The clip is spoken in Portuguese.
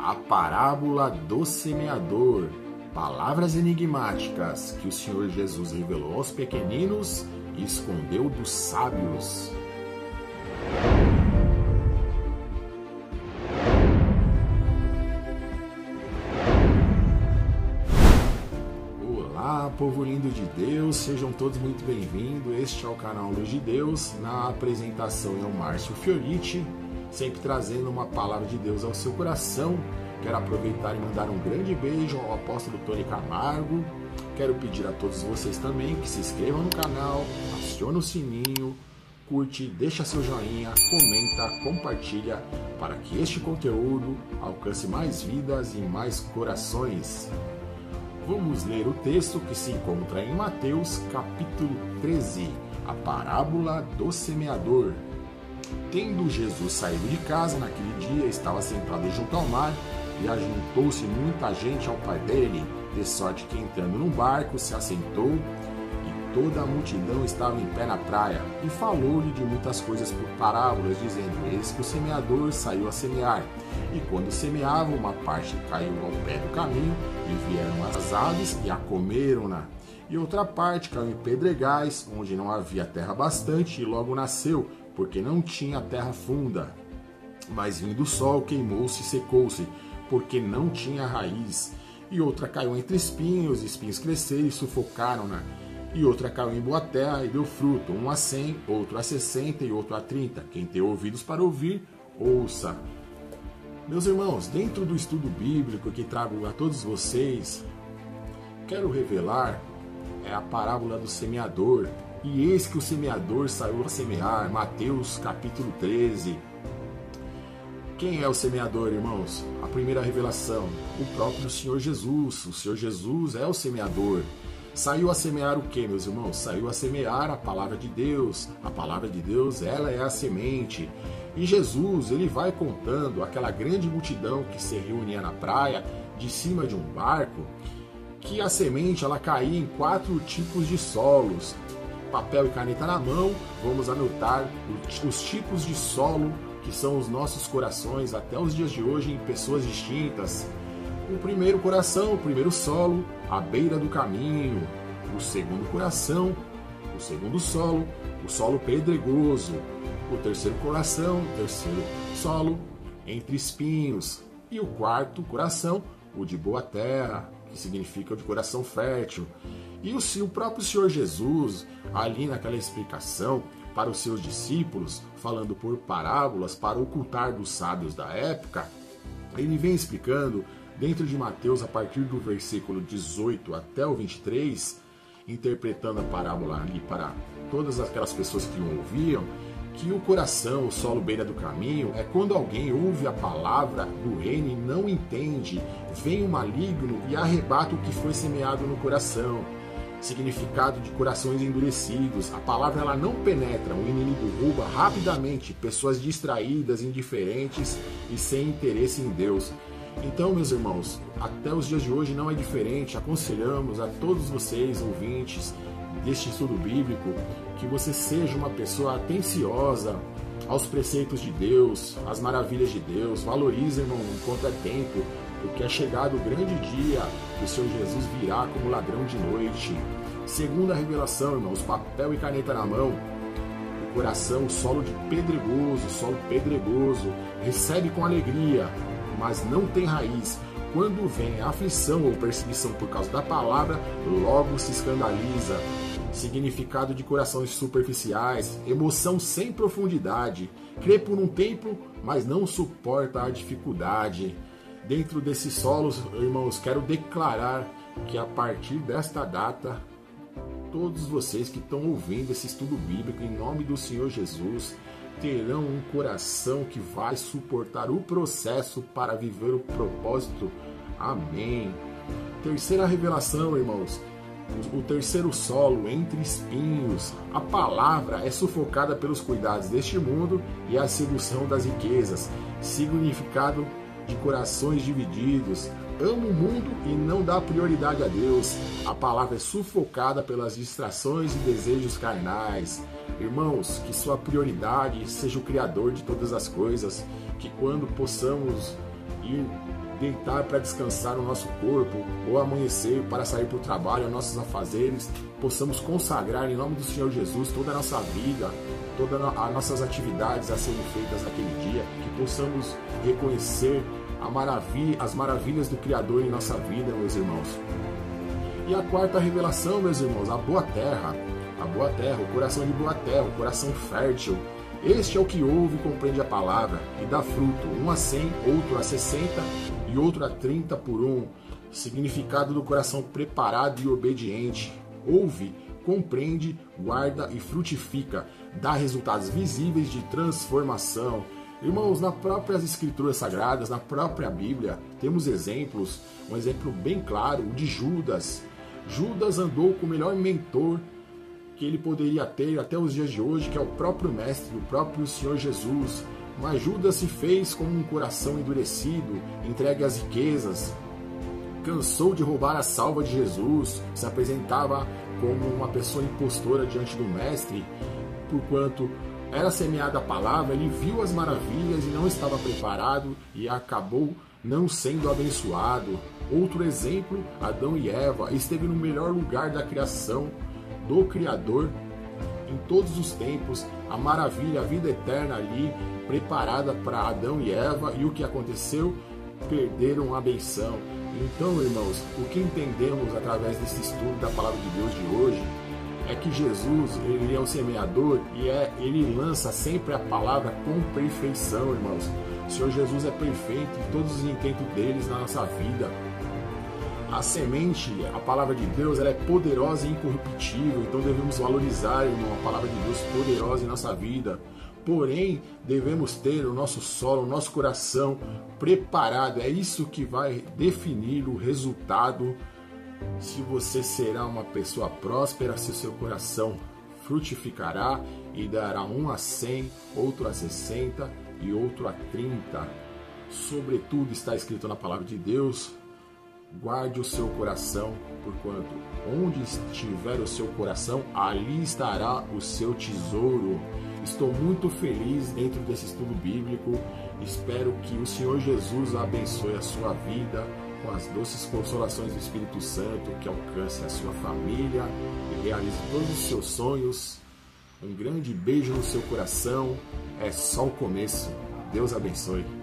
A parábola do semeador. Palavras enigmáticas que o Senhor Jesus revelou aos pequeninos e escondeu dos sábios. Olá, povo lindo de Deus, sejam todos muito bem-vindos. Este é o canal Luz de Deus. Na apresentação é o Márcio Fioriti, sempre trazendo uma palavra de Deus ao seu coração. Quero aproveitar e mandar um grande beijo ao apóstolo Tony Camargo. Quero pedir a todos vocês também que se inscrevam no canal, acione o sininho, curte, deixa seu joinha, comenta, compartilha, para que este conteúdo alcance mais vidas e mais corações. Vamos ler o texto que se encontra em Mateus, capítulo 13, a parábola do semeador. Tendo Jesus saído de casa naquele dia, estava sentado junto ao mar, e ajuntou-se muita gente ao pai dele, de sorte que, entrando num barco, se assentou, e toda a multidão estava em pé na praia, e falou-lhe de muitas coisas por parábolas, dizendo: Eis que o semeador saiu a semear, e quando semeava, uma parte caiu ao pé do caminho, e vieram as aves e a comeram-na, e outra parte caiu em pedregais, onde não havia terra bastante, e logo nasceu, porque não tinha terra funda. Mas vindo o sol, queimou-se e secou-se, porque não tinha raiz. E outra caiu entre espinhos, e espinhos cresceram e sufocaram-na. E outra caiu em boa terra e deu fruto, um a 100, outro a 60 e outro a 30. Quem tem ouvidos para ouvir, ouça. Meus irmãos, dentro do estudo bíblico que trago a todos vocês, quero revelar a parábola do semeador. E eis que o semeador saiu a semear, Mateus capítulo 13. Quem é o semeador, irmãos? A primeira revelação, o próprio Senhor Jesus. O Senhor Jesus é o semeador. Saiu a semear o que, meus irmãos? Saiu a semear a palavra de Deus. A palavra de Deus, ela é a semente. E Jesus, ele vai contando aquela grande multidão que se reunia na praia, de cima de um barco, que a semente, ela caía em 4 tipos de solos. Papel e caneta na mão, vamos anotar os tipos de solo que são os nossos corações até os dias de hoje em pessoas distintas. O primeiro coração, o primeiro solo, à beira do caminho. O segundo coração, o segundo solo, o solo pedregoso. O terceiro coração, o terceiro solo, entre espinhos. E o quarto coração, o de boa terra, que significa o de coração fértil. E o próprio Senhor Jesus, ali naquela explicação para os seus discípulos, falando por parábolas para ocultar dos sábios da época, ele vem explicando dentro de Mateus, a partir do versículo 18 até o 23, interpretando a parábola ali para todas aquelas pessoas que o ouviam, que o coração, o solo beira do caminho, é quando alguém ouve a palavra do reino e não entende, vem o maligno e arrebata o que foi semeado no coração. Significado de corações endurecidos. A palavra, ela não penetra, o inimigo rouba rapidamente pessoas distraídas, indiferentes e sem interesse em Deus. Então, meus irmãos, até os dias de hoje não é diferente. Aconselhamos a todos vocês, ouvintes deste estudo bíblico, que você seja uma pessoa atenciosa aos preceitos de Deus, às maravilhas de Deus. Valorize, irmão, enquanto é tempo, porque é chegado o grande dia que o Senhor Jesus virá como ladrão de noite. Segunda revelação, irmãos, papel e caneta na mão. O coração, o solo pedregoso, recebe com alegria, mas não tem raiz. Quando vem a aflição ou perseguição por causa da palavra, logo se escandaliza. Significado de corações superficiais, emoção sem profundidade, crê por um tempo, mas não suporta a dificuldade. Dentro desses solos, irmãos, quero declarar que a partir desta data, todos vocês que estão ouvindo esse estudo bíblico, em nome do Senhor Jesus, terão um coração que vai suportar o processo para viver o propósito. Amém. Terceira revelação, irmãos, o terceiro solo, entre espinhos. A palavra é sufocada pelos cuidados deste mundo e a sedução das riquezas. Significado de corações divididos, ama o mundo e não dá prioridade a Deus. A palavra é sufocada pelas distrações e desejos carnais. Irmãos, que sua prioridade seja o Criador de todas as coisas, que quando possamos ir deitar para descansar no nosso corpo, ou amanhecer para sair para o trabalho, nossos afazeres, possamos consagrar em nome do Senhor Jesus toda a nossa vida, todas as nossas atividades a serem feitas naquele dia, que possamos reconhecer as maravilhas do Criador em nossa vida, meus irmãos. E a quarta revelação, meus irmãos, a boa terra, o coração de boa terra, o coração fértil. Este é o que ouve e compreende a palavra e dá fruto, um a 100, outro a 60 e outro a 30 por um. Significado do coração preparado e obediente. Ouve, compreende, guarda e frutifica. Dá resultados visíveis de transformação. Irmãos, nas próprias escrituras sagradas, na própria Bíblia, temos exemplos. Um exemplo bem claro, o de Judas. Judas andou com o melhor mentor que ele poderia ter até os dias de hoje, que é o próprio Mestre, o próprio Senhor Jesus. Mas Judas se fez com um coração endurecido, entregue às riquezas, cansou de roubar a salva de Jesus, se apresentava como uma pessoa impostora diante do Mestre, porquanto era semeada a palavra, ele viu as maravilhas e não estava preparado e acabou não sendo abençoado. Outro exemplo, Adão e Eva, esteve no melhor lugar da criação, do Criador, em todos os tempos, a maravilha, a vida eterna ali, preparada para Adão e Eva, e o que aconteceu? Perderam a benção. Então, irmãos, o que entendemos através desse estudo da Palavra de Deus de hoje, é que Jesus, ele é o semeador, e ele lança sempre a palavra com perfeição, irmãos. O Senhor Jesus é perfeito em todos os intentos deles na nossa vida. A semente, a palavra de Deus, ela é poderosa e incorruptível, então devemos valorizar, irmão, a palavra de Deus poderosa em nossa vida. Porém, devemos ter o nosso solo, o nosso coração preparado. É isso que vai definir o resultado, se você será uma pessoa próspera, se o seu coração frutificará e dará um a 100, outro a 60 e outro a 30. Sobretudo está escrito na palavra de Deus: guarde o seu coração, porquanto onde estiver o seu coração, ali estará o seu tesouro. Estou muito feliz dentro desse estudo bíblico. Espero que o Senhor Jesus abençoe a sua vida com as doces consolações do Espírito Santo, que alcance a sua família e realize todos os seus sonhos. Um grande beijo no seu coração. É só o começo. Deus abençoe.